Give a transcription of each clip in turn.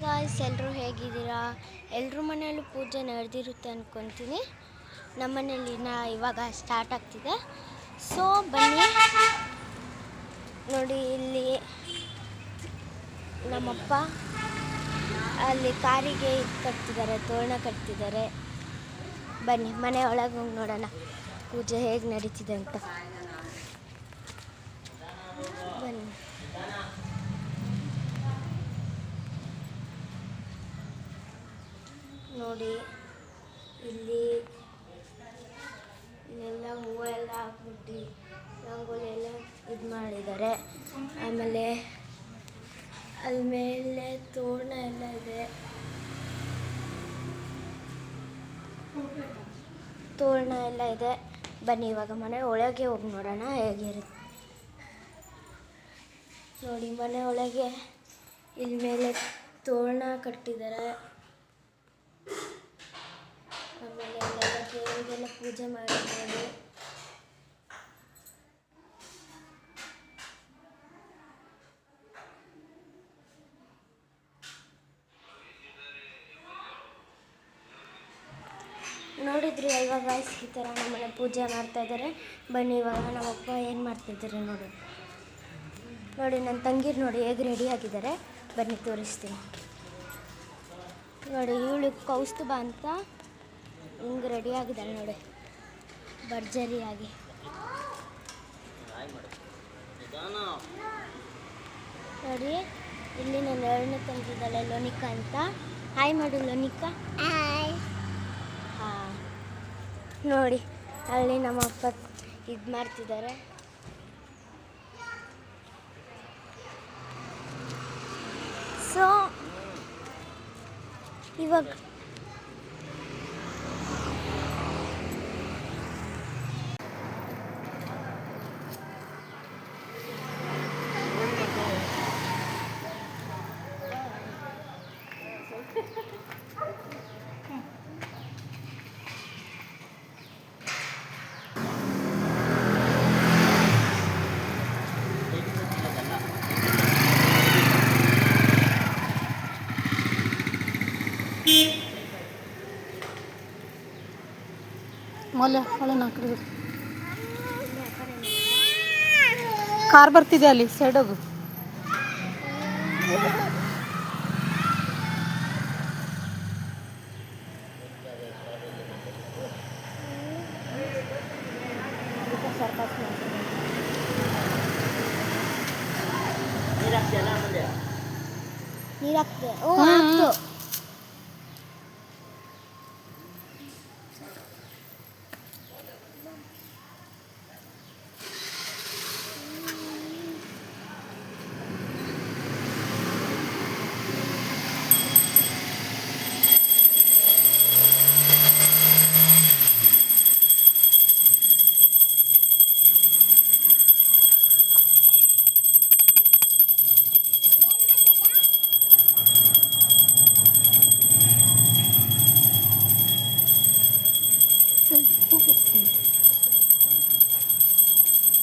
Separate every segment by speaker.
Speaker 1: Guys, ಎಲ್ಲರೂ ಹೇಗಿದ್ದೀರಾ? ಎಲ್ಲರ ಮನೆಯಲ್ಲೂ ಪೂಜೆ ನಡೆದಿರುತ್ತೆ ಅಂದ್ಕೊತೀನಿ. ನಮ್ಮ ಮನೇಲಿ ಇವಾಗ ಸ್ಟಾರ್ಟ್ ಆಗ್ತಿದೆ. ಸೊ ಬನ್ನಿ ನೋಡಿ, ಇಲ್ಲಿ ನಮ್ಮಪ್ಪ ಅಲ್ಲಿ ಕಾರಿಗೆ ಕಟ್ತಿದ್ದಾರೆ, ತೋರಣ ಕಟ್ತಿದ್ದಾರೆ. ಬನ್ನಿ ಮನೆ ಒಳಗೆ ಹೋಗಿ ನೋಡೋಣ ಪೂಜೆ ಹೇಗೆ ನಡೀತಿದೆ ಅಂತ. ಬನ್ನಿ. ನೋಡಿ, ಇಲ್ಲೆಲ್ಲ ಹೂವೆಲ್ಲ ಹಾಕ್ಬಿಟ್ಟು ರಂಗೋಲಿ ಎಲ್ಲ ಇದು ಮಾಡಿದ್ದಾರೆ. ಆಮೇಲೆ ಅಲ್ಲಿ ಮೇಲೆ ತೋರಣ ಎಲ್ಲ ಇದೆ. ಬನ್ನಿ ಇವಾಗ ಮನೆ ಒಳಗೆ ಹೋಗಿ ನೋಡೋಣ ಹೇಗಿರುತ್ತೆ. ನೋಡಿ, ಮನೆ ಒಳಗೆ ಇಲ್ಲಿ ಮೇಲೆ ತೋರಣ ಕಟ್ಟಿದ್ದಾರೆ. ಆಮೇಲೆ ಎಲ್ಲ ದೇವರಿಗೆಲ್ಲ ಪೂಜೆ ಮಾಡಿದ್ದಾರೆ. ನೋಡಿದ್ರಿ ಅಲ್ವಾ ಗಾಯ್ಸ್, ಈ ಥರ ನಮ್ಮನೆ ಪೂಜೆ ಮಾಡ್ತಾ ಇದ್ದಾರೆ. ಬನ್ನಿ ಇವಾಗ ನಮ್ಮಪ್ಪ ಏನು ಮಾಡ್ತಿದ್ದಾರೆ ನೋಡಿ. ನನ್ನ ತಂಗಿರು ನೋಡಿ ಹೇಗೆ ರೆಡಿ ಆಗಿದ್ದಾರೆ. ಬನ್ನಿ ತೋರಿಸ್ತೀನಿ. ನೋಡಿ, ಇವಳು ಕೌಸ್ತುಭ ಅಂತ ಹಿಂಗೆ ರೆಡಿ ಆಗಿದ್ದಾಳೆ ನೋಡಿ, ಭರ್ಜರಿಯಾಗಿ. ನೋಡಿ, ಇಲ್ಲಿ ನನ್ನ ಎರಡನೇ ತಂಗಿದ್ದಾಳೆ ಲೋನಿಕಾ ಅಂತ. ಹಾಯ್ ಮಾಡು ಲೋನಿಕಾ. ಹಾಯ್. ಹಾಂ, ನೋಡಿ ಅಲ್ಲಿ ನಮ್ಮ ಅಪ್ಪ ಇದು ಮಾಡ್ತಿದ್ದಾರೆ. ಸೊ ಇವಾಗ
Speaker 2: ಕಾರ್ ಬರ್ತಿದೆ ಅಲ್ಲಿ ಸೈಡ್ ಹೋಗು.
Speaker 1: ನೀರು ಹಾಕ್ತೆ. ಹಾಕ್ತು.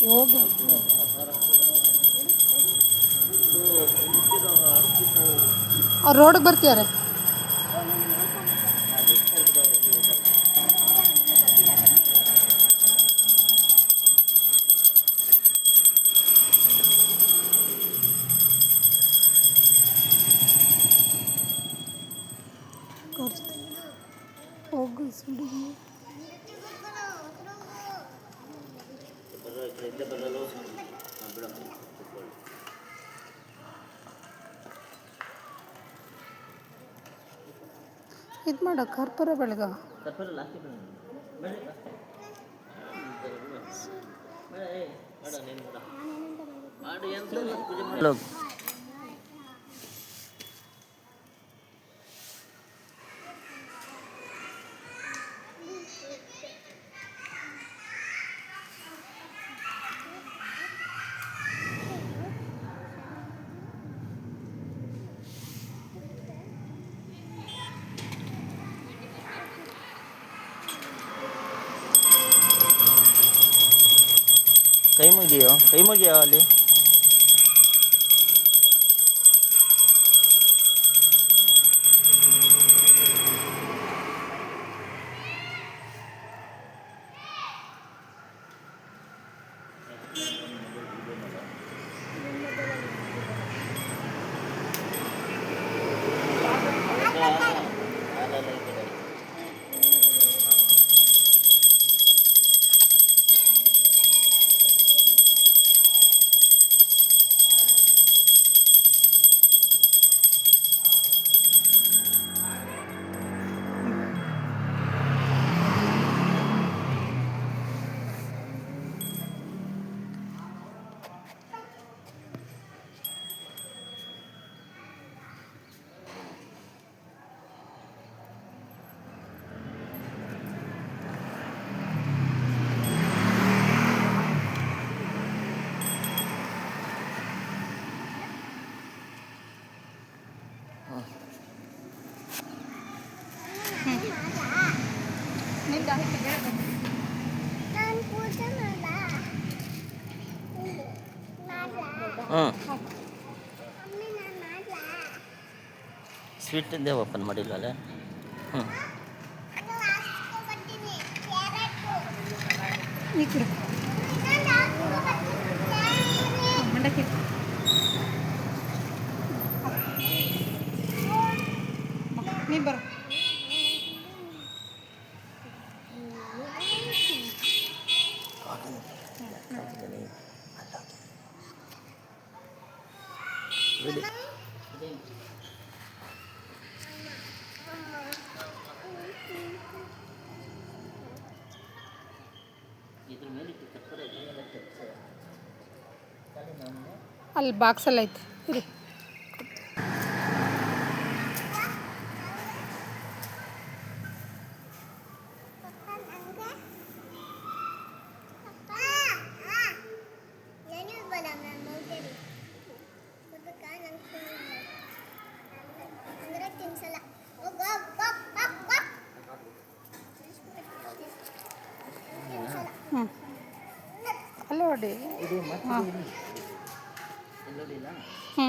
Speaker 2: ಹೋಗಿ ಅವ್ರು ರೋಡಿಗೆ ಬರ್ತಿದ್ದಾರೆ. ಹೋಗು ಸುಡಿಗೆ. ಇದು ಮಾಡ ಕರ್ಪೂರ ಬೆಳಗ
Speaker 3: ಕೈ ಮುಗಿಯೋ ಅಲ್ಲಿ. ಹ್ಞೂ ಸ್ವೀಟ್ ಇದ್ದೇ ಓಪನ್ ಮಾಡಿಲ್ಲಲ್ಲ. ಹ್ಞೂ
Speaker 2: ಈ ಕಡೆ ಮಂಡಕ್ಕಿ ನೀ ಬರ
Speaker 3: ಬಿಡಿ.
Speaker 2: ಅಲ್ಲಿ ಬಾಕ್ಸಲ್ಲಿ ಐತೆ ಇರಿ. ಹ್ಞೂ ಅಲ್ಲೇ ಹೊಡಿ. ಹಾಂ ಹ್ಞೂ